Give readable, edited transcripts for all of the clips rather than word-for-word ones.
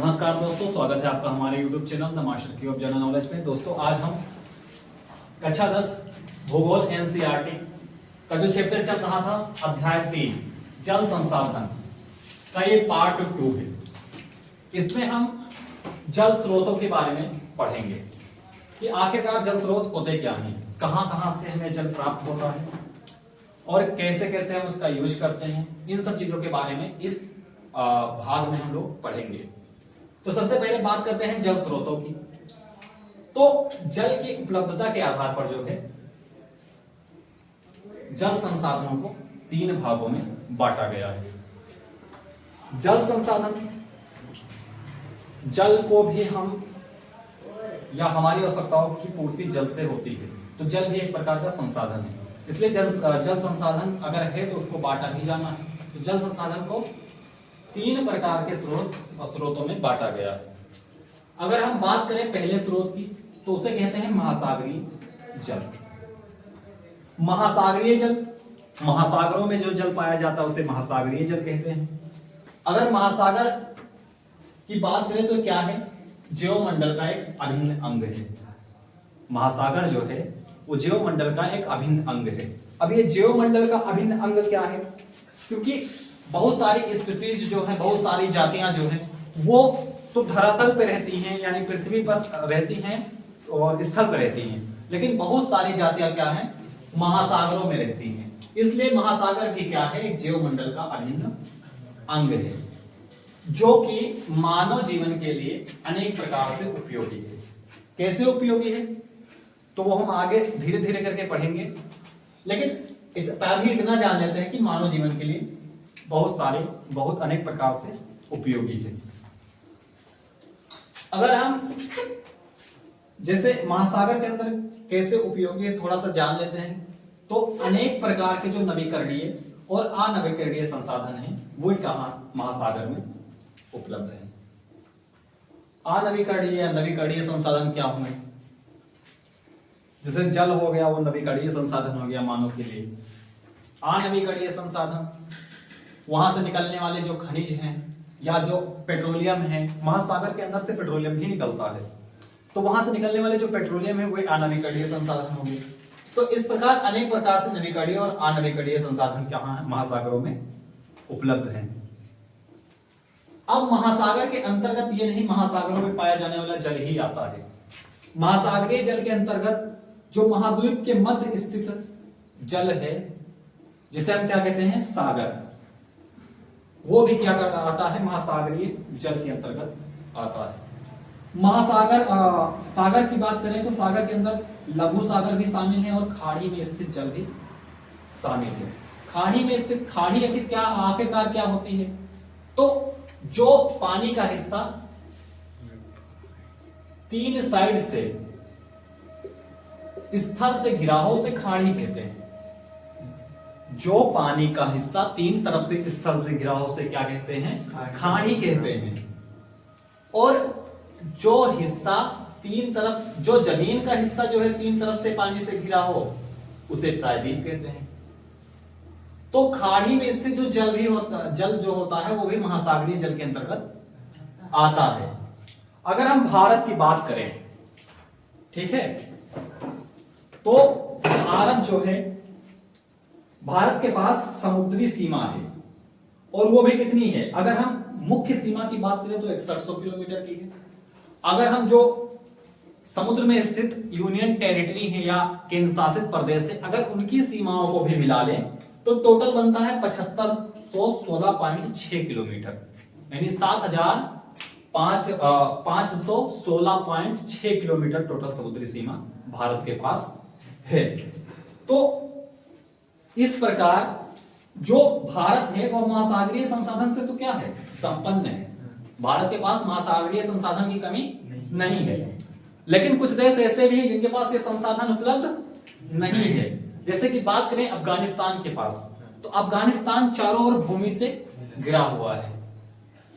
नमस्कार दोस्तों, स्वागत है आपका हमारे YouTube चैनल द मास्टर की ऑफ जनरल नॉलेज में। दोस्तों आज हम कक्षा 10 भूगोल एनसीईआरटी का जो चैप्टर चल रहा था अध्याय 3 जल संसाधन का ये पार्ट 2 है। इसमें हम जल स्रोतों के बारे में पढ़ेंगे कि आखिरकार जल स्रोत होते क्या हैं, कहां कहां से हमें जल प्राप्त होता है और कैसे कैसे हम उसका यूज करते हैं। इन सब चीजों के बारे में इस भाग में हम लोग पढ़ेंगे। तो सबसे पहले बात करते हैं जल स्रोतों की। तो जल की उपलब्धता के आधार पर जो है जल संसाधनों को 3 भागों में बांटा गया है। जल संसाधन, जल को भी हम या हमारी आवश्यकताओं की पूर्ति जल से होती है, तो जल भी एक प्रकार का संसाधन है। इसलिए जल संसाधन अगर है तो उसको बांटा भी जाना है। तो जल संसाधन को 3 प्रकार के स्रोतों में बांटा गया है। अगर हम बात करें पहले स्रोत की तो उसे कहते हैं महासागरीय जल। महासागरीय जल, महासागरों में जो जल पाया जाता है उसे महासागरीय जल कहते हैं। अगर महासागर की बात करें तो क्या है, ज्योमंडल का एक अभिन्न अंग है। महासागर जो है वो ज्योमंडल का एक अभिन्न अंग है। अब ये ज्योमंडल का अभिन्न अंग क्या है, क्योंकि बहुत सारी स्पीसीज जो है, बहुत सारी जातियां जो है वो तो धरातल पे रहती हैं, यानी पृथ्वी पर रहती हैं और स्थल पर रहती हैं, लेकिन बहुत सारी जातियां क्या हैं, महासागरों में रहती हैं। इसलिए महासागर भी क्या है, एक ज्योमंडल का अभिन्न अंग है जो कि मानव जीवन के लिए अनेक प्रकार से उपयोगी है। कैसे उपयोगी है तो वो हम आगे धीरे धीरे करके पढ़ेंगे, लेकिन अभी इतना जान लेते हैं कि मानव जीवन के लिए बहुत अनेक प्रकार से उपयोगी है। अगर हम जैसे महासागर के अंदर कैसे उपयोगी है थोड़ा सा जान लेते हैं, तो अनेक प्रकार के जो नवीकरणीय और अनवीकरणीय संसाधन हैं वो कहां महासागर में उपलब्ध है। अनवीकरणीय या नवीकरणीय संसाधन क्या हुए, जैसे जल हो गया वो नवीकरणीय संसाधन हो गया मानव के लिए। अनवीकरणीय संसाधन वहां से निकलने वाले जो खनिज हैं या जो पेट्रोलियम है, महासागर के अंदर से पेट्रोलियम भी निकलता है, तो वहां से निकलने वाले जो पेट्रोलियम है वो अनवीकरणीय संसाधन होंगे। तो इस प्रकार अनेक प्रकार से नवीकरणीय और अनवीकरणीय संसाधन कहां है, महासागरों में उपलब्ध हैं। अब महासागर के अंतर्गत ये नहीं महासागरों में पाया जाने वाला जल ही आता है। महासागरीय जल के अंतर्गत जो महाद्वीप के मध्य स्थित जल है, जिसे हम क्या कहते हैं, सागर, वो भी क्या करता आता है, महासागरीय जल के अंतर्गत आता है। महासागर सागर की बात करें तो सागर के अंदर लघु सागर भी शामिल है और खाड़ी में स्थित जल भी शामिल है। खाड़ी में स्थित, खाड़ी आखिरकार क्या होती है, तो जो पानी का हिस्सा 3 साइड से स्थल से घिरा हो उसे खाड़ी कहते हैं। जो पानी का हिस्सा 3 तरफ से स्थल से घिरा हो उसे क्या कहते हैं, खाड़ी कहते हैं। और जो हिस्सा 3 तरफ, जो जमीन का हिस्सा जो है 3 तरफ से पानी से घिरा हो उसे प्रायद्वीप कहते हैं। तो खाड़ी में स्थित जो जल जो होता है वो भी महासागरीय जल के अंतर्गत आता है। अगर हम भारत की बात करें, ठीक है, तो भारत जो है, भारत के पास समुद्री सीमा है और वो भी कितनी है, अगर हम मुख्य सीमा की बात करें तो 6100 किलोमीटर की है। अगर हम जो समुद्र में स्थित यूनियन टेरिटरी है या केंद्र शासित प्रदेश है, अगर उनकी सीमाओं को भी मिला लें तो टोटल बनता है 7516.6 किलोमीटर, यानी 7516.6 किलोमीटर टोटल समुद्री सीमा भारत के पास है। तो इस प्रकार जो भारत है वो महासागरीय संसाधन से तो क्या है, संपन्न है। भारत के पास महासागरीय संसाधन की कमी नहीं है, लेकिन कुछ देश ऐसे भी हैं जिनके पास ये संसाधन उपलब्ध नहीं है। जैसे कि बात करें अफगानिस्तान के पास, तो अफगानिस्तान चारों ओर भूमि से घिरा हुआ है,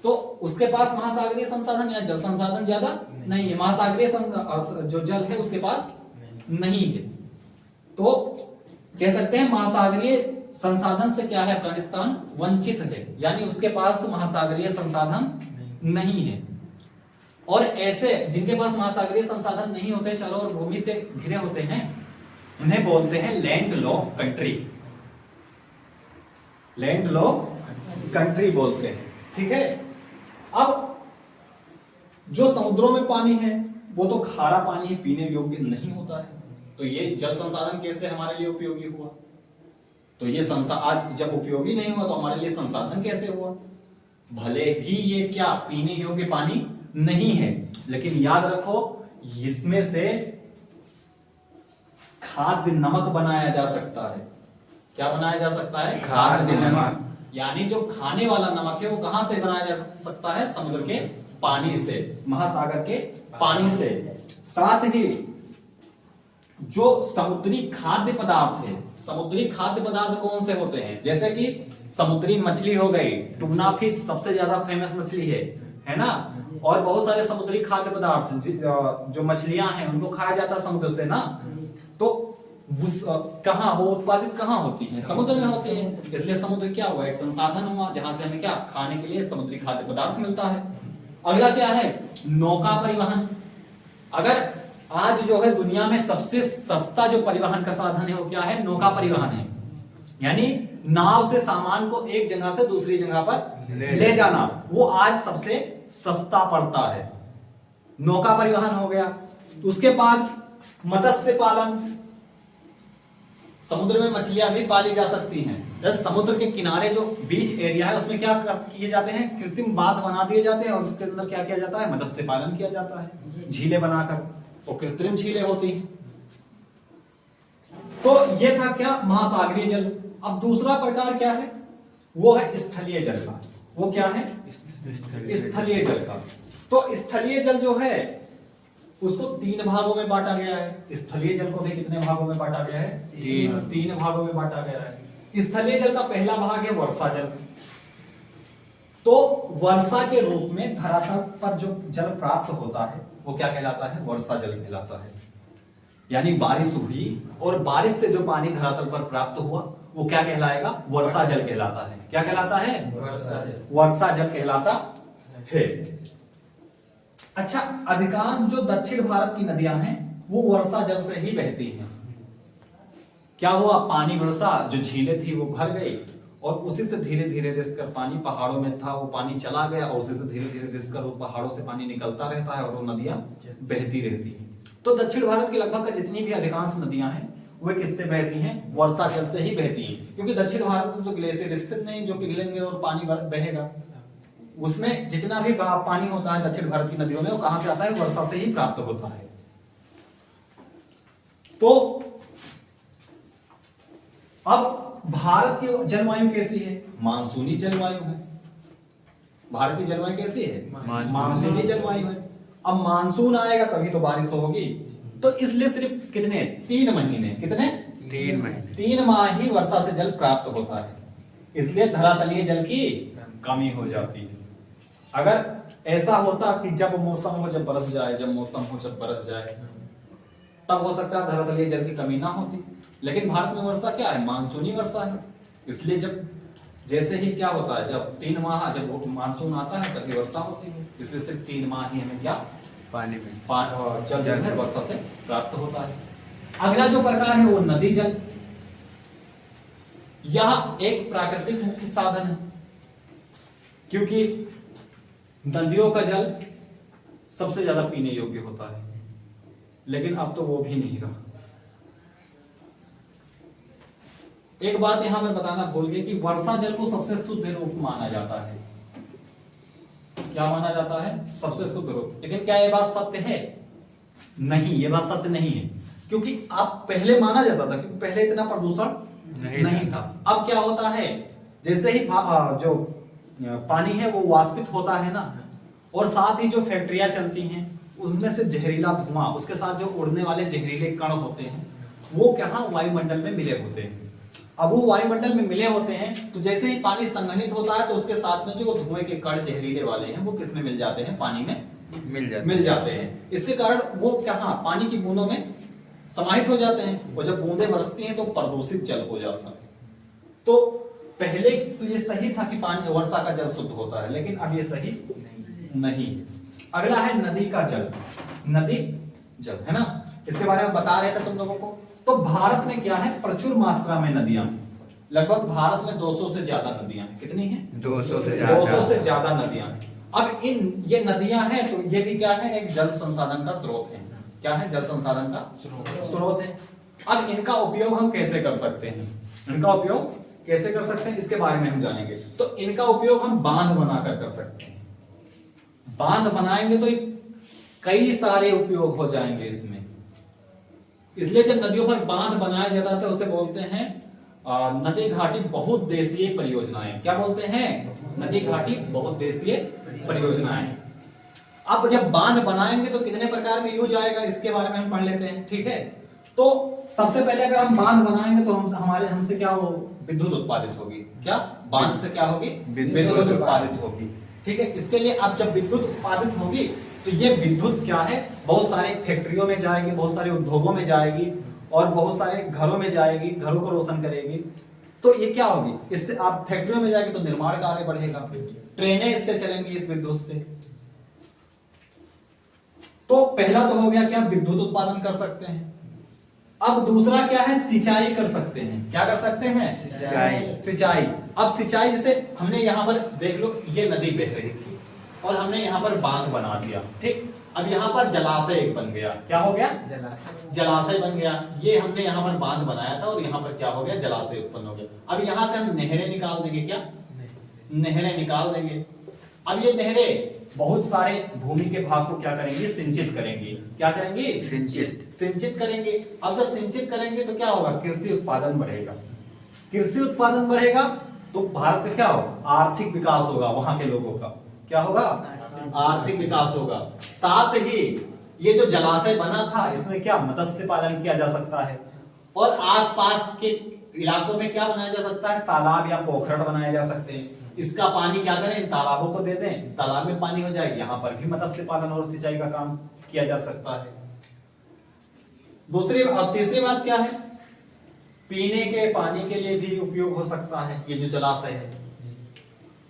तो उसके पास महासागरीय संसाधन या जल संसाधन ज्यादा नहीं है। महासागरीय जो जल है उसके पास नहीं है, तो कह सकते हैं महासागरीय संसाधन से क्या है, अफगानिस्तान वंचित है, यानी उसके पास महासागरीय संसाधन नहीं है। और ऐसे जिनके पास महासागरीय संसाधन नहीं होते, चारों ओर भूमि से घिरे होते हैं, उन्हें बोलते हैं land lock country. Land lock country बोलते हैं, ठीक है। अब जो समुद्रों में पानी है वो तो खारा पानी है, पीने योग्य नहीं होता है। तो ये जल संसाधन कैसे हमारे लिए उपयोगी हुआ? तो ये आज जब उपयोगी नहीं हुआ तो हमारे लिए संसाधन कैसे हुआ? भले ही ये क्या पीने योग्य पानी नहीं है, लेकिन याद रखो इसमें से खाद्य नमक बनाया जा सकता है। क्या बनाया जा सकता है? खाद्य नमक। यानी जो खाने वाला नमक है वो कहां से बनाया जा सकता है? समुद्र के पानी से, महासागर के पानी से। साथ ही जो समुद्री खाद्य पदार्थ है, समुद्री खाद्य पदार्थ कौन से होते हैं? जैसे कि समुद्री मछली हो गई, टूना फिश सबसे ज्यादा फेमस मछली है ना। और बहुत सारे समुद्री खाद्य पदार्थ जो मछलियां हैं उनको खाया जाता है समुद्र से ना। तो कहां वो उत्पादित कहां होती है? समुद्र में होती है। इसलिए समुद्र क्या हुआ? एक संसाधन हुआ जहां से हमें क्या खाने के लिए समुद्री खाद्य पदार्थ मिलता है। अगला क्या है? नौका परिवहन। अगर आज जो है दुनिया में सबसे सस्ता जो परिवहन का साधन है वो क्या है? नौका परिवहन है। यानी नाव से सामान को एक जगह से दूसरी जगह पर ले जाना, वो आज सबसे सस्ता पड़ता है। नौका परिवहन हो गया। उसके बाद मत्स्य पालन। समुद्र में मछलियां भी पाली जा सकती हैं। जैसे समुद्र के किनारे जो बीच एरिया है उसमें क्या किए जाते हैं? कृत्रिम बांध बना दिए जाते हैं और उसके अंदर क्या किया जाता है? मत्स्य पालन किया जाता है, झीलें बनाकर। वो कृत्रिम झीलें होती हैं। तो ये था क्या? महासागरीय जल। अब दूसरा प्रकार क्या है? वो है स्थलीय जल का। वो क्या है? स्थलीय जल का। तो स्थलीय जल जो है उसको 3 भागों में बांटा गया है। स्थलीय जल को भी कितने भागों में बांटा गया है? 3 भागों में बांटा गया है। स्थलीय जल का पहला भाग है वर्षा जल। तो वर्षा के रूप में धरातल पर जो जल प्राप्त होता है वो क्या कहलाता है? वर्षा जल कहलाता है। यानी बारिश हुई और बारिश से जो पानी धरातल पर प्राप्त हुआ वो क्या कहलाएगा? वर्षा जल कहलाता है। क्या कहलाता है? वर्षा जल कहलाता है। अच्छा, अधिकांश जो दक्षिण भारत की नदियां हैं वो वर्षा जल से ही बहती हैं। क्या हुआ? पानी बरसा, जो झीलें थी वो भर गई और उसी से धीरे धीरे रिसकर पानी पहाड़ों में था वो पानी चला गया और उसी से धीरे धीरे रिसकर वो पहाड़ों से पानी निकलता रहता है और वो नदियां बहती रहती हैं। तो दक्षिण भारत की लगभग जितनी भी अधिकांश नदियां हैं वे किससे बहती हैं? वर्षा जल से ही बहती हैं। क्योंकि दक्षिण भारत में तो ग्लेशियर स्थित नहीं जो पिघलेंगे और पानी बहेगा। उसमें जितना भी पानी होता है दक्षिण भारत की नदियों में वो कहां से आता है? वर्षा से ही प्राप्त होता है। तो अब भारत की जलवायु कैसी है? मानसूनी जलवायु है। भारत की जलवायु कैसी है? मानसूनी जलवायु है। अब मानसून आएगा तभी तो बारिश होगी। तो इसलिए सिर्फ कितने? 3 महीने। कितने? 3 महीने। 3 माह ही वर्षा से जल प्राप्त होता है। इसलिए धरातलीय जल की कमी हो जाती है। अगर ऐसा होता कि जब मौसम हो जब बरस जाए, जब मौसम हो जब बरस जाए, तब हो सकता है धरातलीय जल की कमी ना होती। लेकिन भारत में वर्षा क्या है? मानसूनी वर्षा है। इसलिए जब जैसे ही क्या होता है, जब 3 माह जब मानसून आता है तभी वर्षा होती है। इसलिए सिर्फ 3 माह ही हमें क्या पानी में जल जो है वर्षा से प्राप्त होता है। अगला जो प्रकार है वो नदी जल। यह एक प्राकृतिक मुख्य साधन है क्योंकि नदियों का जल सबसे ज्यादा पीने योग्य होता है। लेकिन अब तो वो भी नहीं रहा। एक बात यहां पर बताना भूल गए कि वर्षा जल को सबसे शुद्ध रूप माना जाता है। क्या माना जाता है? सबसे शुद्ध रूप। लेकिन क्या ये बात सत्य है? नहीं, ये बात सत्य नहीं है। क्योंकि अब पहले माना जाता था, क्योंकि पहले इतना प्रदूषण नहीं था। अब क्या होता है, जैसे ही जो पानी है वो वाष्पित होता है ना, और साथ ही जो फैक्ट्रियां चलती हैं उसमें से जहरीला धुआं, उसके साथ जो उड़ने वाले जहरीले कण होते हैं वो कहां? वायुमंडल में मिले होते हैं। अब वो वायुमंडल में मिले होते हैं तो जैसे ही पानी संघनित होता है तो उसके साथ में जो धुएं के कण जहरीले वाले हैं वो किसमें मिल जाते हैं? पानी में मिल जाते हैं। इसके कारण वो कहां? पानी की बूंदों में समाहित हो जाते हैं और जब बूंदें बरसती हैं तो प्रदूषित जल हो जाता है। तो पहले तो ये सही था कि पानी वर्षा का जल शुद्ध होता है, लेकिन अब ये सही नहीं है। अगला है नदी का जल, नदी जल है ना, इसके बारे में बता रहे थे तुम लोगों को। तो भारत में क्या है, प्रचुर मात्रा में नदियां, लगभग भारत में 200 से ज्यादा नदियां हैं। कितनी हैं? 200 से 200 से ज्यादा नदियां हैं। अब ये नदियां हैं तो ये भी क्या है, एक जल संसाधन का स्रोत है। क्या है? जल संसाधन का स्रोत है। अब इनका उपयोग हम कैसे कर सकते हैं, इनका उपयोग कैसे कर सकते हैं इसके बारे में हम जानेंगे। तो इनका उपयोग हम बांध बनाकर कर सकते हैं। बांध बनाएंगे तो कई सारे उपयोग हो जाएंगे इसमें। इसलिए जब नदियों पर बांध बनाया जाता है तो उसे बोलते हैं नदी घाटी बहुउद्देशीय परियोजनाएं। क्या बोलते हैं? नदी घाटी बहुउद्देशीय परियोजनाएं। अब जब बांध बनाएंगे तो कितने प्रकार में यूज आएगा इसके बारे में हम पढ़ लेते हैं, ठीक है। तो सबसे पहले अगर हम बांध बनाएंगे तो हमसे क्या हो, विद्युत उत्पादित होगी। क्या? बांध से क्या होगी? विद्युत उत्पादित होगी, ठीक है। इसके लिए अब जब विद्युत उत्पादित होगी तो ये विद्युत क्या है, बहुत सारे फैक्ट्रियों में जाएगी, बहुत सारे उद्योगों में जाएगी और बहुत सारे घरों में जाएगी, घरों को रोशन करेगी। तो ये क्या होगी, इससे आप फैक्ट्रियों में जाएगी तो निर्माण कार्य बढ़ेगा, ट्रेनें इससे चलेंगी इस विद्युत से। तो पहला तो हो गया क्या, विद्युत उत्पादन कर सकते हैं। अब दूसरा क्या है, सिंचाई कर सकते हैं। क्या कर सकते हैं? सिंचाई। अब सिंचाई जैसे हमने यहां पर देख लो, ये नदी बह रही थी और हमने यहां पर बांध बना दिया, ठीक। अब यहां पर जलाशय एक बन गया। क्या हो गया? जलाशय बन गया। ये हमने यहां पर बांध बनाया था और यहां पर क्या हो गया, जलाशय उत्पन्न हो गया। अब यहां से हम नहरें निकाल देंगे। क्या? नहरें निकाल देंगे। अब ये नहरें बहुत सारे भूमि के भाग को क्या करेंगी, सिंचित करेंगी। क्या करेंगी? सिंचित करेंगे। अब जब सिंचित करेंगे तो क्या होगा, कृषि उत्पादन बढ़ेगा। कृषि उत्पादन बढ़ेगा तो भारत का क्या होगा, आर्थिक विकास होगा। वहां के लोगों का क्या होगा, आर्थिक विकास होगा। साथ ही ये जो जलाशय बना था इसमें क्या, मत्स्य पालन किया जा सकता है। और आसपास के इलाकों में क्या बनाया जा सकता है, तालाब या पोखरण बनाए जा सकते हैं। इसका पानी क्या करें, इन तालाबों को दे दें, तालाब में पानी हो जाएगी। यहां पर भी मत्स्य पालन और सिंचाई का काम किया जा सकता है। तीसरी बात क्या है, पीने के पानी के लिए भी उपयोग हो सकता है ये जो जलाशय है।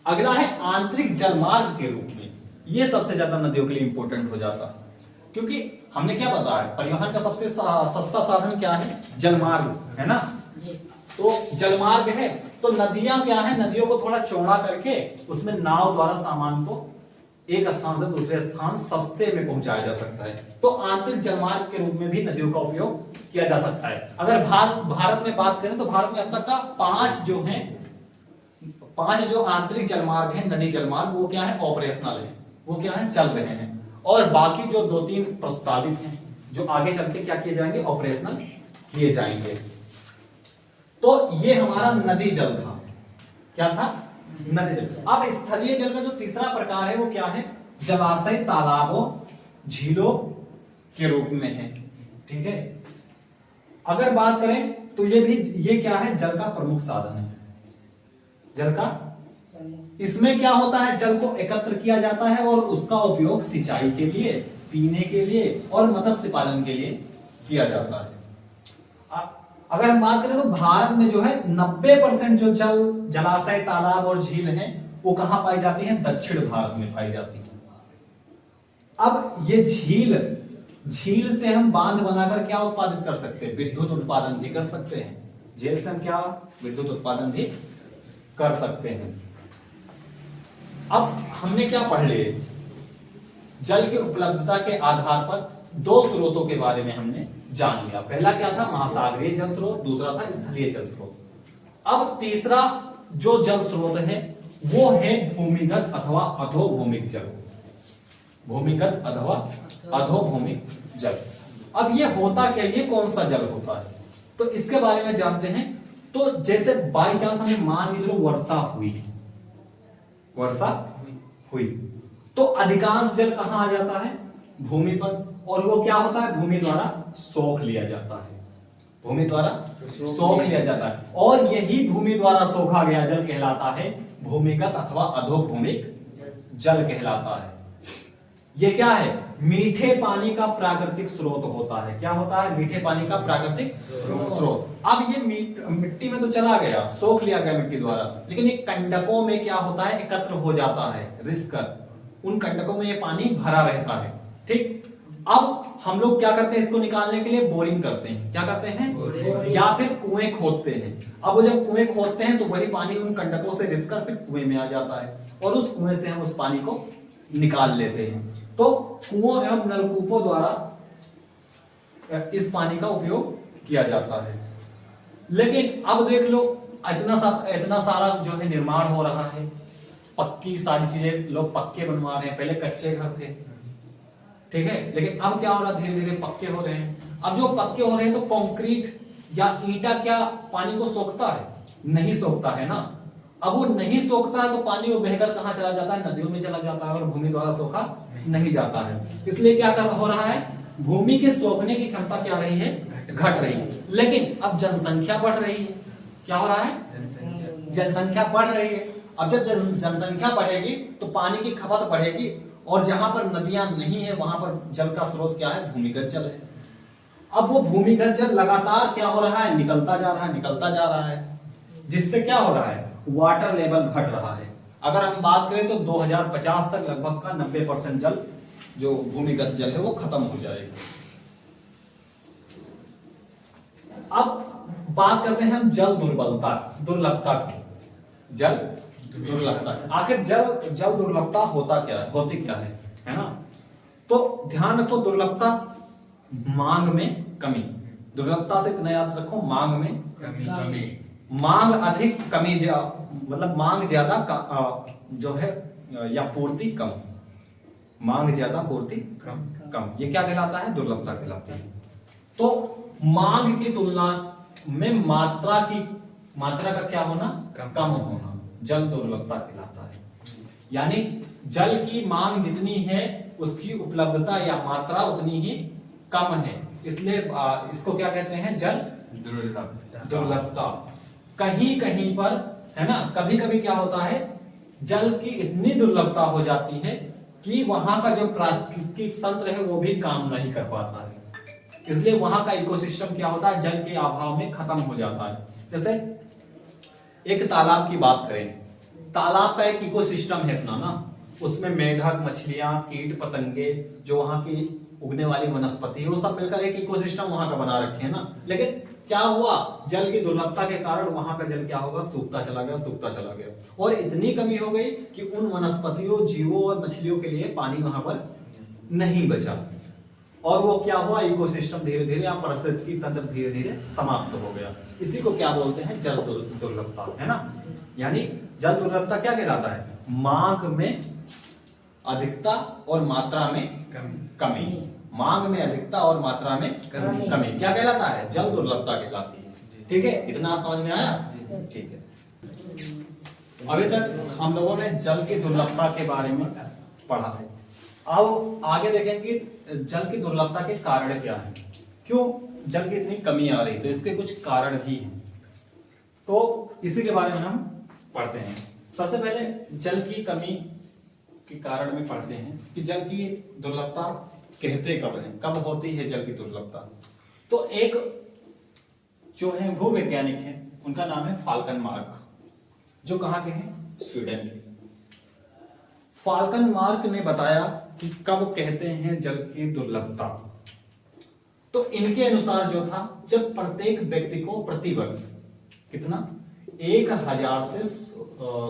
अगला है आंतरिक जलमार्ग के रूप में। ये सबसे ज्यादा नदियों के लिए इंपॉर्टेंट हो जाता है, क्योंकि हमने क्या बताया, परिवहन का सबसे सस्ता साधन क्या है, जलमार्ग है ना। तो जलमार्ग है तो नदियां क्या है, नदियों को थोड़ा चौड़ा करके उसमें नाव द्वारा सामान को एक स्थान से दूसरे स्थान सस्ते में पहुंचाया जा सकता है। तो आंतरिक जलमार्ग के रूप में भी नदियों का उपयोग किया जा सकता है। अगर भारत में बात करें तो भारत में अब तक का 5 जो आंतरिक जलमार्ग है, नदी जलमार्ग, वो क्या है, ऑपरेशनल है, वो क्या है, चल रहे हैं। और बाकी जो 2-3 प्रस्तावित हैं जो आगे चल के क्या किए जाएंगे, ऑपरेशनल किए जाएंगे। तो ये हमारा नदी जल था। क्या था? नदी जल। अब स्थलीय जल का जो तीसरा प्रकार है वो क्या है, जलाशय, तालाबों, झीलों के रूप में है, ठीक है। अगर बात करें तो ये क्या है, जल का प्रमुख साधन है। जल का, इसमें क्या होता है, जल को एकत्र किया जाता है और उसका उपयोग सिंचाई के लिए, पीने के लिए और मत्स्य पालन के लिए किया जाता है। अगर हम बात करें तो भारत में जो है 90% जो जलाशय, तालाब और झील हैं वो कहां पाई जाती हैं, दक्षिण भारत में पाई जाती है। अब ये झील से हम बांध बनाकर क्या उत्पादित कर सकते हैं, विद्युत उत्पादन भी कर सकते हैं। झील से हम क्या, विद्युत उत्पादन भी कर सकते हैं। अब हमने क्या पढ़ लिए, जल की उपलब्धता के आधार पर 2 स्रोतों के बारे में हमने जान लिया। पहला क्या था, महासागरीय जल स्रोत, दूसरा था स्थलीय जल स्रोत। अब तीसरा जो जल स्रोत है वो है भूमिगत अथवा अधोभूमिक जल। भूमिगत अथवा अधोभूमिक जल। अब ये होता क्या, ये कौन सा जल होता है, तो इसके बारे में जानते हैं। तो जैसे बाई चांस हमें मान के चलो वर्षा हुई तो अधिकांश जल कहां आ जाता है, भूमि पर, और वो क्या होता है, भूमि द्वारा सोख लिया जाता है। भूमि द्वारा सोख लिया जाता है और यही भूमि द्वारा सोखा गया जल कहलाता है भूमिगत अथवा अधोभूमिक जल कहलाता है। ये क्या है, मीठे पानी का प्राकृतिक स्रोत होता है। क्या होता है, मीठे पानी का प्राकृतिक स्रोत। अब ये मिट्टी में तो चला गया, सोख लिया गया मिट्टी द्वारा, लेकिन ये कंडकों में क्या होता है, एकत्र हो जाता है, रिसकर उन कंटकों में ये पानी भरा रहता है। ठीक, अब हम लोग क्या करते हैं, इसको निकालने के लिए बोरिंग करते हैं। क्या करते हैं? या फिर कुएं खोदते हैं। अब वो जब कुएं खोदते हैं तो वही पानी उन कंटकों से रिसकर फिर कुएं में आ जाता है और उस कुएं से हम उस पानी को निकाल लेते हैं। तो कुओं एवं नलकूपों द्वारा इस पानी का उपयोग किया जाता है। लेकिन अब देख लो, इतना सारा जो है निर्माण हो रहा है, पक्की सारी चीजें, लोग पक्के बनवा रहे हैं, पहले कच्चे घर थे, ठीक है, लेकिन अब क्या हो रहा है, धीरे धीरे पक्के हो रहे हैं। अब जो पक्के हो रहे हैं तो कंक्रीट या ईंटा क्या पानी को सोखता है? नहीं सोखता है ना। अब वो नहीं सोखता है तो पानी वो बहकर कहां चला जाता है? नदियों में चला जाता है और भूमि द्वारा सोखा नहीं जाता है। इसलिए क्या हो रहा है, भूमि के सोखने की क्षमता क्या रही है? घट रही है। लेकिन अब जनसंख्या बढ़ रही है। क्या हो रहा है? जनसंख्या बढ़ रही है। अब जब जनसंख्या बढ़ेगी तो पानी की खपत बढ़ेगी और जहां पर नदियां नहीं है वहां पर जल का स्रोत क्या है? भूमिगत जल है। अब वो भूमिगत जल लगातार क्या हो रहा है? निकलता जा रहा है, जिससे क्या हो रहा है? वाटर लेवल घट रहा है। अगर हम बात करें तो 2050 तक लगभग का 90% जल, जो भूमिगत जल है, वो खत्म हो जाएगा। अब बात करते हैं हम जल दुर्लभता की। जल दुर्लभता, आखिर जल दुर्लभता होती क्या है ना? तो ध्यान रखो, दुर्लभता मांग में कमी। दुर्लभता से इतना याद रखो, मांग में कमी। मांग अधिक, कमी मतलब मांग ज्यादा जो है, या पूर्ति कम। मांग ज्यादा, पूर्ति कम, ये क्या कहलाता है? दुर्लभता कहलाती है। तो मांग की तुलना में मात्रा का क्या होना? कम होना, जल दुर्लभता कहलाता है। यानी जल की मांग जितनी है उसकी उपलब्धता या मात्रा उतनी ही कम है, इसलिए इसको क्या कहते हैं? जल दुर्लभता। कहीं कहीं पर, है ना, कभी कभी क्या होता है, जल की इतनी दुर्लभता हो जाती है कि वहां का जो प्राकृतिक तंत्र है वो भी काम नहीं कर पाता है, इसलिए वहां का इकोसिस्टम क्या होता है? जल के अभाव में खत्म हो जाता है। जैसे एक तालाब की बात करें, तालाब का एक इकोसिस्टम है अपना ना, उसमें मेढक, मछलियां, कीट पतंगे, जो वहां की उगने वाली वनस्पति है, वो सब मिलकर एक इकोसिस्टम वहां का बना रखे हैं ना। लेकिन क्या हुआ, जल की दुर्लभता के कारण वहां का जल क्या होगा? सूखता चला गया और इतनी कमी हो गई कि उन वनस्पतियों, जीवों और मछलियों के लिए पानी वहां पर नहीं बचा और वो क्या हुआ? इकोसिस्टम धीरे धीरे, पारिस्थितिकी तंत्र धीरे धीरे समाप्त हो गया। इसी को क्या बोलते हैं? जल दुर्लभता, है ना। यानी जल दुर्लभता क्या कहलाता है? मांग में अधिकता और मात्रा में कमी। मांग में अधिकता और मात्रा में कमी क्या कहलाता है? जल दुर्लभता कहलाती है। ठीक है, इतना समझ में आया? ठीक है, अभी तक हम लोगों ने जल की दुर्लभता के बारे में पढ़ा है। अब आगे देखेंगे जल की दुर्लभता के कारण क्या है, क्यों जल की इतनी कमी आ रही, तो इसके कुछ कारण भी हैं, तो इसी के बारे में हम पढ़ते हैं। सबसे पहले जल की कमी के कारण में पढ़ते हैं कि जल की दुर्लभता कहते कब है, कब होती है जल की दुर्लभता। तो एक जो है भूवैज्ञानिक है, उनका नाम है फाल्कन मार्क, जो कहाँ के हैं? स्वीडन के। फाल्कन मार्क ने बताया कि कब कहते हैं जल की दुर्लभता। तो इनके अनुसार जो था, जब प्रत्येक व्यक्ति को प्रतिवर्ष कितना 1000 से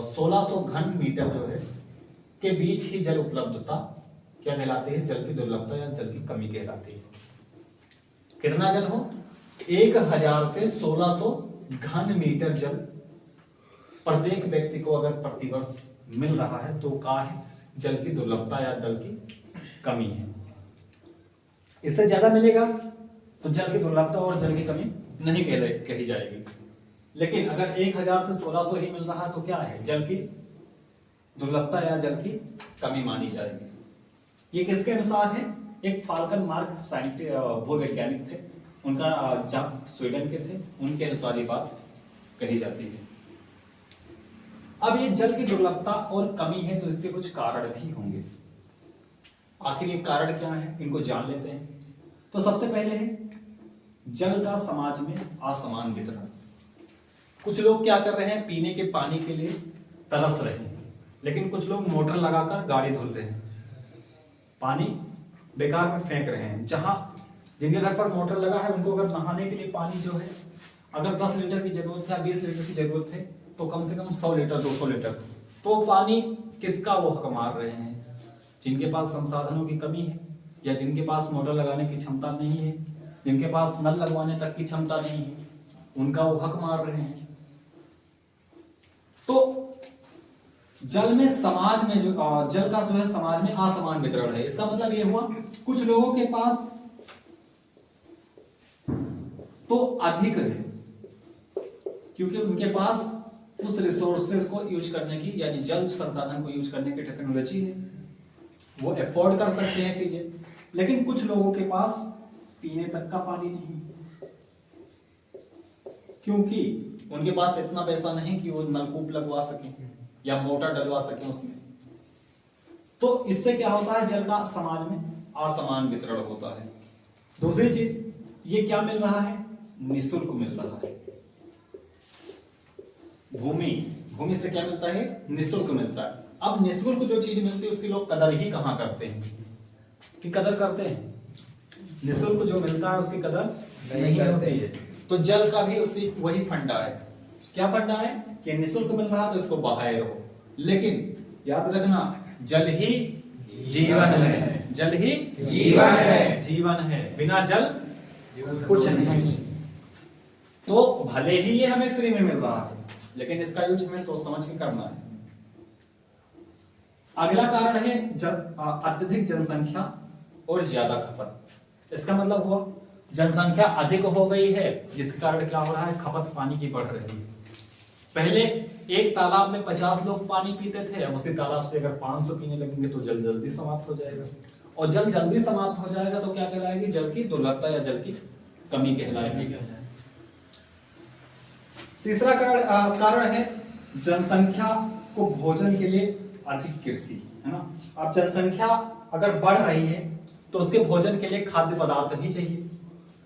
1600 घन मीटर जो है के बीच ही जल उपलब्धता क्या कहलाती है? जल की दुर्लभता या जल की कमी कहलाती है। कितना जल हो? 1000 से 1600 घन मीटर जल प्रत्येक व्यक्ति को अगर प्रतिवर्ष मिल रहा है तो क्या है? जल की दुर्लभता या जल की कमी है। इससे ज्यादा मिलेगा तो जल की दुर्लभता और जल की कमी नहीं कही जाएगी। लेकिन अगर 1000 से 1600 ही मिल रहा है तो क्या है? जल की दुर्लभता या जल की कमी मानी जाएगी। ये किसके अनुसार है? एक फाल्कन मार्क भूवैज्ञानिक थे, उनका जहाँ स्वीडन के थे, उनके अनुसार ये बात कही जाती है। अब ये जल की दुर्लभता और कमी है तो इसके कुछ कारण भी होंगे। आखिर ये कारण क्या है, इनको जान लेते हैं। तो सबसे पहले है जल का समाज में असमान वितरण। कुछ लोग क्या कर रहे हैं, पीने के पानी के लिए तरस रहे हैं, लेकिन कुछ लोग मोटर लगाकर गाड़ी धुल रहे हैं, पानी बेकार में फेंक रहे हैं। जहां जिनके घर पर मोटर लगा है उनको अगर नहाने के लिए पानी जो है अगर 10 लीटर की जरूरत है, 20 लीटर की जरूरत है, तो कम से कम 100 लीटर 200 लीटर तो पानी किसका वो हक मार रहे हैं? जिनके पास संसाधनों की कमी है, या जिनके पास मोटर लगाने की क्षमता नहीं है, जिनके पास नल लगवाने तक की क्षमता नहीं है, उनका वो हक मार रहे हैं। तो जल में समाज में जो जल का जो है समाज में असमान वितरण है। इसका मतलब ये हुआ कुछ लोगों के पास तो अधिक है क्योंकि उनके पास उस रिसोर्सेज को यूज करने की, यानी जल संसाधन को यूज करने की टेक्नोलॉजी है, वो अफोर्ड कर सकते हैं चीजें। लेकिन कुछ लोगों के पास पीने तक का पानी नहीं, क्योंकि उनके पास इतना पैसा नहीं कि वो नलकूप लगवा सकें या मोटर डलवा सकें उसमें। तो इससे क्या होता है? जल का समाज में असमान वितरण होता है। दूसरी चीज, ये क्या मिल रहा है? निःशुल्क मिल रहा है। भूमि से क्या मिलता है? निःशुल्क मिलता है। अब निःशुल्क जो चीज मिलती है उसकी लोग कदर ही कहां करते हैं? कि कदर करते हैं? निःशुल्क जो मिलता है उसकी कदर नहीं होती है। तो जल का भी उसी वही फंडा है। क्या फंडा है? कि निःशुल्क मिल रहा तो इसको बहाए रहो। लेकिन याद रखना, जल ही जीवन है, जल ही जीवन है, जीवन है, बिना जल कुछ नहीं। तो भले ही ये हमें फ्री में मिल रहा है, लेकिन इसका यूज हमें सोच समझ के करना है। अगला कारण है अत्यधिक जनसंख्या और ज्यादा खपत। इसका मतलब हुआ जनसंख्या अधिक हो गई है, जिसके कारण क्या हो रहा है? खपत पानी की बढ़ रही है। पहले एक तालाब में 50 लोग पानी पीते थे, अब उसी तालाब से अगर 500 पीने लगेंगे तो जल जल्दी समाप्त हो जाएगा। और जल जल्दी समाप्त हो जाएगा तो क्या कहलाएगी? जल की दुर्लभता या जल की कमी कहलाएगी। तीसरा कारण है जनसंख्या को भोजन के लिए अधिक कृषि, है ना। अब जनसंख्या अगर बढ़ रही है तो उसके भोजन के लिए खाद्य पदार्थ भी चाहिए,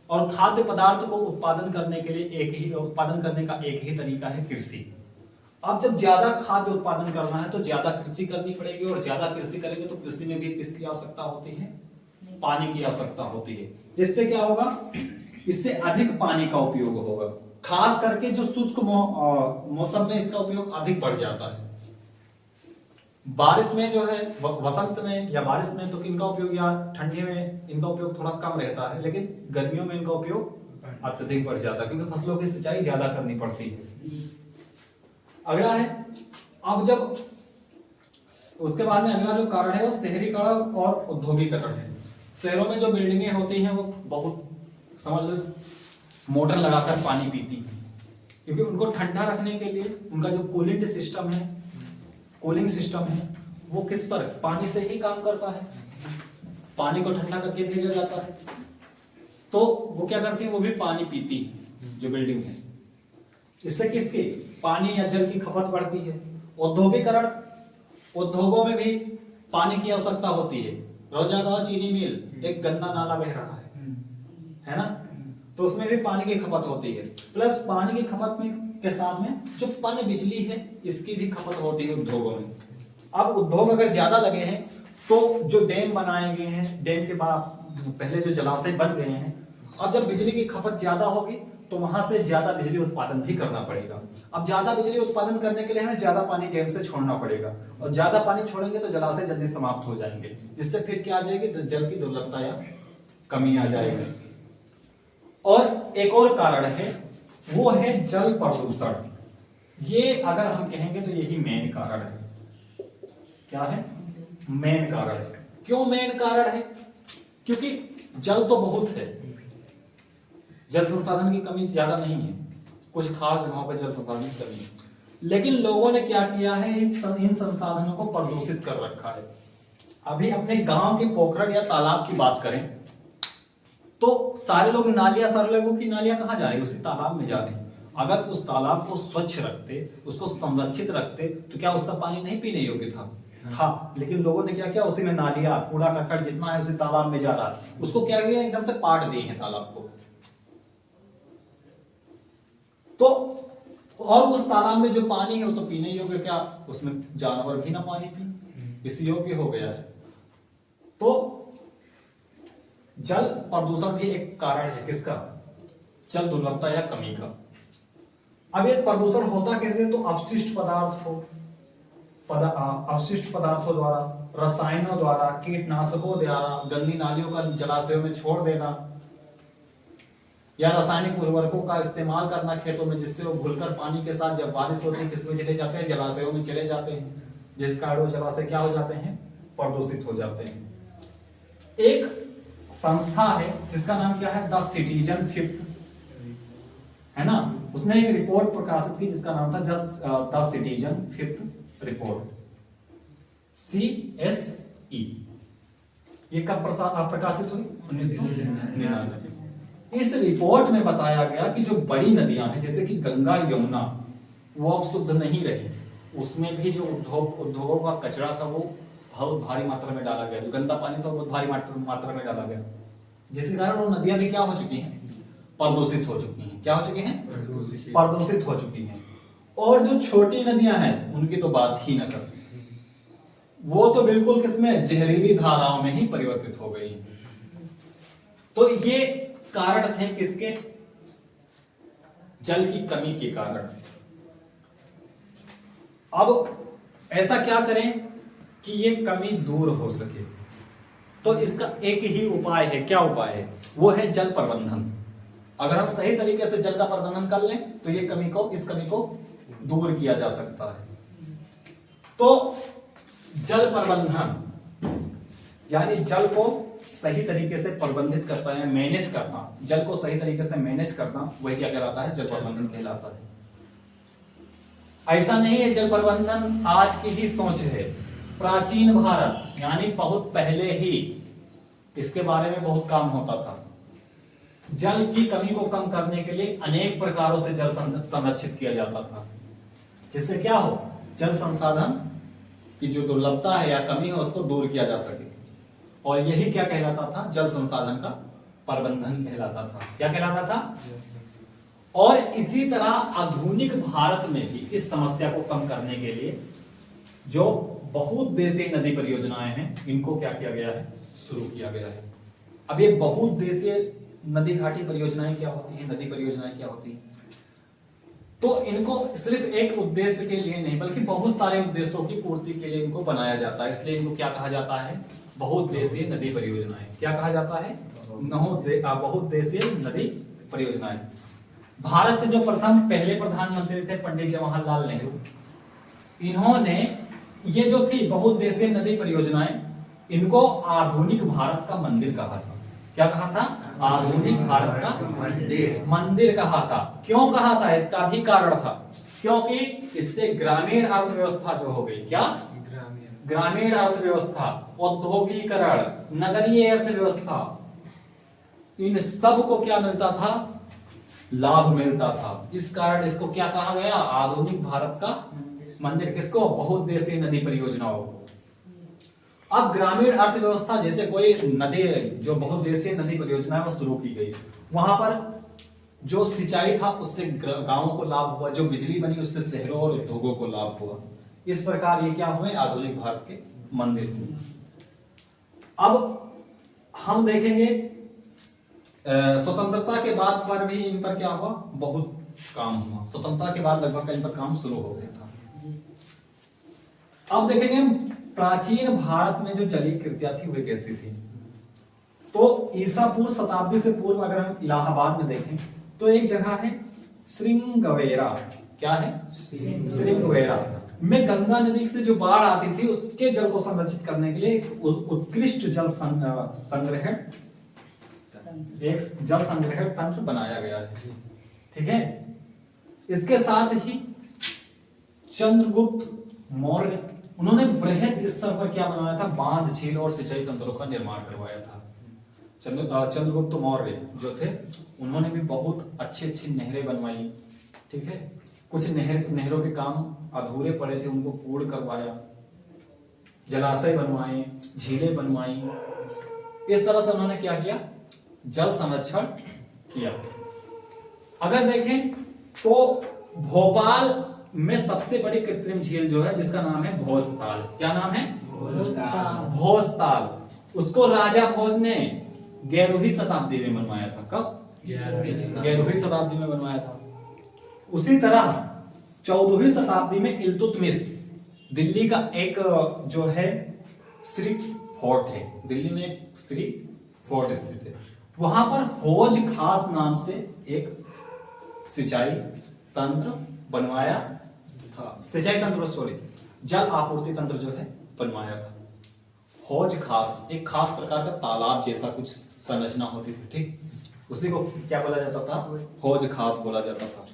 और खाद्य पदार्थ को उत्पादन करने के लिए उत्पादन करने का एक ही तरीका है कृषि। अब जब ज्यादा खाद्य उत्पादन करना है तो ज्यादा कृषि करनी पड़ेगी, और ज्यादा कृषि करेंगे तो कृषि में भी किसकी आवश्यकता होती है? पानी की आवश्यकता होती है। जिससे क्या होगा? इससे अधिक पानी का उपयोग होगा। खास करके जो शुष्क मौसम में इसका उपयोग अधिक बढ़ जाता है। बारिश में जो है, वसंत में या बारिश में तो इनका उपयोग, या ठंडी में इनका उपयोग थोड़ा कम रहता है, लेकिन गर्मियों में इनका उपयोग अत्यधिक बढ़ जाता है क्योंकि फसलों की सिंचाई ज्यादा करनी पड़ती है। अगला है, अब जब उसके बाद में अगला जो कारण है वो शहरीकरण और औद्योगिकरण है। शहरों में जो बिल्डिंगें होती हैं वो बहुत, समझ लो, मोटर लगाकर पानी पीती है, क्योंकि उनको ठंडा रखने के लिए उनका जो कूलिंग सिस्टम है वो किस पर? पानी से ही काम करता है। पानी को ठंडा करके भेजा जाता है। तो वो क्या करती है? वो भी पानी पीती है जो बिल्डिंग है। इससे किसकी? पानी या जल की खपत बढ़ती है। औद्योगिकरण, उद्योगों में भी पानी की आवश्यकता होती है। रोजागांव चीनी मिल एक गंदा नाला बह रहा है ना, तो उसमें भी पानी की खपत होती है। प्लस पानी की खपत में के साथ में जो पन बिजली है इसकी भी खपत होती है उद्योगों में। अब उद्योग अगर ज्यादा लगे हैं तो जो डैम बनाए गए हैं, डैम के बाद पहले जो जलाशय बन गए हैं, अब जब बिजली की खपत ज्यादा होगी तो वहां से ज्यादा बिजली उत्पादन भी करना पड़ेगा। अब ज्यादा बिजली उत्पादन करने के लिए हमें ज्यादा पानी डैम से छोड़ना पड़ेगा, और ज्यादा पानी छोड़ेंगे तो जलाशय जल्दी समाप्त हो जाएंगे, जिससे फिर क्या आ जाएगी? जल की दुर्लभता या कमी आ जाएगी। और एक और कारण है, वो है जल प्रदूषण। ये अगर हम कहेंगे तो यही मेन कारण है। क्या है? मेन कारण है। क्यों मेन कारण है? क्योंकि जल तो बहुत है, जल संसाधन की कमी ज्यादा नहीं है, कुछ खास जगहों पर जल संसाधन की कमी है, लेकिन लोगों ने क्या किया है? इन संसाधनों को प्रदूषित कर रखा है। अभी अपने गांव के पोखर या तालाब की बात करें तो सारे लोग सारे लोगों की नालियां कहां जा रही है? उसी तालाब में जा रही है। अगर उस तालाब को स्वच्छ रखते, उसको संरक्षित रखते, तो क्या उसका पानी नहीं पीने योग्य था? लेकिन लोगों ने क्या किया? उसी में नालियां, कूड़ा करकट जितना है उसी तालाब में जा रहा है। उसको क्या किया? एकदम से पाट दिए हैं तालाब को। तो और उस तालाब में जो पानी है वो तो पीने योग्य, क्या उसमें जानवर भी ना पानी पी, इस योग्य हो गया है। तो जल प्रदूषण भी एक कारण है किसका, जल दुर्लभता या कमी का। अब ये प्रदूषण होता कैसे, तो अपशिष्ट पदार्थों द्वारा, रसायनों द्वारा, कीटनाशकों द्वारा, गंदी नालियों का जलाशयों में छोड़ देना, या रासायनिक उर्वरकों का इस्तेमाल करना खेतों में, जिससे वो घुलकर पानी के साथ जब बारिश होती है किसमें चले जाते हैं, जलाशयों में चले जाते हैं, जिस कारण वो जलाशय क्या हो जाते हैं, प्रदूषित हो जाते हैं। एक संस्था है जिसका नाम क्या है, द सिटीजन फिफ्थ, है ना, उसने एक रिपोर्ट प्रकाशित की जिसका नाम था the citizen fifth report, CSE। ये कब प्रकाशित हुई, 1999। इस रिपोर्ट में बताया गया कि जो बड़ी नदियां हैं जैसे कि गंगा, यमुना, वो अब शुद्ध नहीं रही, उसमें भी जो उद्योगों का कचरा था वो बहुत भारी मात्रा में डाला गया, जो गंदा पानी था वो बहुत भारी मात्रा में डाला गया, जिसके कारण वो नदियां भी क्या हो चुकी हैं, प्रदूषित हो चुकी हैं। क्या हो चुकी हैं, प्रदूषित हो चुकी हैं। और जो छोटी नदियां हैं उनकी तो बात ही न कर, वो तो बिल्कुल किसमें, जहरीली धाराओं में ही परिवर्तित हो गई। तो ये कारण थे किसके, जल की कमी के कारण। अब ऐसा क्या करें कि ये कमी दूर हो सके, तो इसका एक ही उपाय है। क्या उपाय है, वो है जल प्रबंधन। अगर हम सही तरीके से जल का प्रबंधन कर लें तो ये इस कमी को दूर किया जा सकता है। तो जल प्रबंधन यानी जल को सही तरीके से प्रबंधित करता है, मैनेज करना, जल को सही तरीके से मैनेज करना, वही क्या कहलाता है, जल प्रबंधन कहलाता है। ऐसा नहीं है जल प्रबंधन आज की ही सोच है, प्राचीन भारत यानी बहुत पहले ही इसके बारे में बहुत काम होता था। जल की कमी को कम करने के लिए अनेक प्रकारों से जल संरक्षित किया जाता था, जिससे क्या हो, जल संसाधन की जो दुर्लभता है या कमी है उसको दूर किया जा सके। और यही क्या कहलाता था, जल संसाधन का प्रबंधन कहलाता था। क्या कहलाता था। और इसी तरह आधुनिक भारत में भी इस समस्या को कम करने के लिए जो बहुउद्देशीय नदी परियोजनाएं हैं, इनको क्या किया गया है, शुरू किया गया है। अब ये बहुउद्देशीय नदी घाटी परियोजनाएं क्या होती हैं, नदी परियोजनाएं क्या होती हैं, तो इनको सिर्फ एक उद्देश्य के लिए नहीं बल्कि बहुत सारे उद्देश्यों की पूर्ति के लिए इनको बनाया जाता है, इसलिए इनको क्या कहा जाता है, बहुउद्देशीय नदी परियोजनाएं। क्या कहा जाता है, बहुउद्देशीय नदी परियोजनाएं। भारत के जो पहले प्रधानमंत्री थे पंडित जवाहरलाल नेहरू, इन्होंने ये जो थी बहुउद्देशीय नदी परियोजनाएं, इनको आधुनिक भारत का मंदिर कहा था। क्या कहा था, आधुनिक भारत का मंदिर कहा था। क्यों कहा था, इसका भी कारण था, क्योंकि इससे ग्रामीण अर्थव्यवस्था जो हो गई, क्या ग्रामीण अर्थव्यवस्था, औद्योगिकरण, नगरीय अर्थव्यवस्था, इन सब को क्या मिलता था, लाभ मिलता था। इस कारण इसको क्या कहा गया, आधुनिक भारत का मंदिर। किसको, बहुउद्देशीय नदी परियोजनाओं को। अब ग्रामीण अर्थव्यवस्था जैसे कोई नदी, जो बहुउद्देशीय नदी परियोजना है वो शुरू की गई, वहां पर जो सिंचाई था उससे गांवों को लाभ हुआ, जो बिजली बनी उससे शहरों और उद्योगों को लाभ हुआ। इस प्रकार ये क्या हुए, आधुनिक भारत के मंदिर हुए। अब हम देखेंगे स्वतंत्रता के बाद पर भी इन पर क्या हुआ, बहुत काम हुआ। स्वतंत्रता के बाद लगभग इन पर काम शुरू हो गया था। अब देखेंगे हम प्राचीन भारत में जो जलीय कृतियां थी वे कैसी थी। तो ईसा पूर्व शताब्दी से पूर्व अगर हम इलाहाबाद में देखें तो एक जगह है श्रृंगवेरा। क्या है, श्रृंगवेरा में गंगा नदी से जो बाढ़ आती थी उसके जल को संरक्षित करने के लिए उत्कृष्ट जल संग्रहण, एक जल संग्रहण तंत्र बनाया गया है। ठीक है, इसके साथ ही चंद्रगुप्त मौर्य, उन्होंने बृहद स्तर पर क्या बनाया था, बांध, झील और सिंचाई तंत्रों का निर्माण करवाया था। चंद्रगुप्त मौर्य जो थे उन्होंने भी बहुत अच्छी अच्छी नहरें बनवाई। ठीक है, कुछ नहरों के काम अधूरे पड़े थे, उनको पूर्ण करवाया, जलाशय बनवाए, झीलें बनवाई। इस तरह से उन्होंने क्या किया, जल संरक्षण किया। अगर देखें तो भोपाल में सबसे बड़ी कृत्रिम झील जो है जिसका नाम है भोजताल। क्या नाम है, भोजताल। उसको राजा भोज ने 11वीं शताब्दी में बनवाया था। कब? 11वीं शताब्दी में बनवाया था। उसी तरह 14वीं शताब्दी में इल्तुतमिश, दिल्ली का एक जो है श्री फोर्ट है, दिल्ली में एक श्री फोर्ट स्थित है, वहां पर हौज खास नाम से एक सिंचाई तंत्र बनवाया था। सिंचाई तंत्र सॉरी, जल आपूर्ति तंत्र जो है बनवाया था। हौज खास एक खास प्रकार का तालाब जैसा कुछ संरचना होती थी, ठीक, उसी को क्या बोला जाता था? हौज खास बोला जाता था।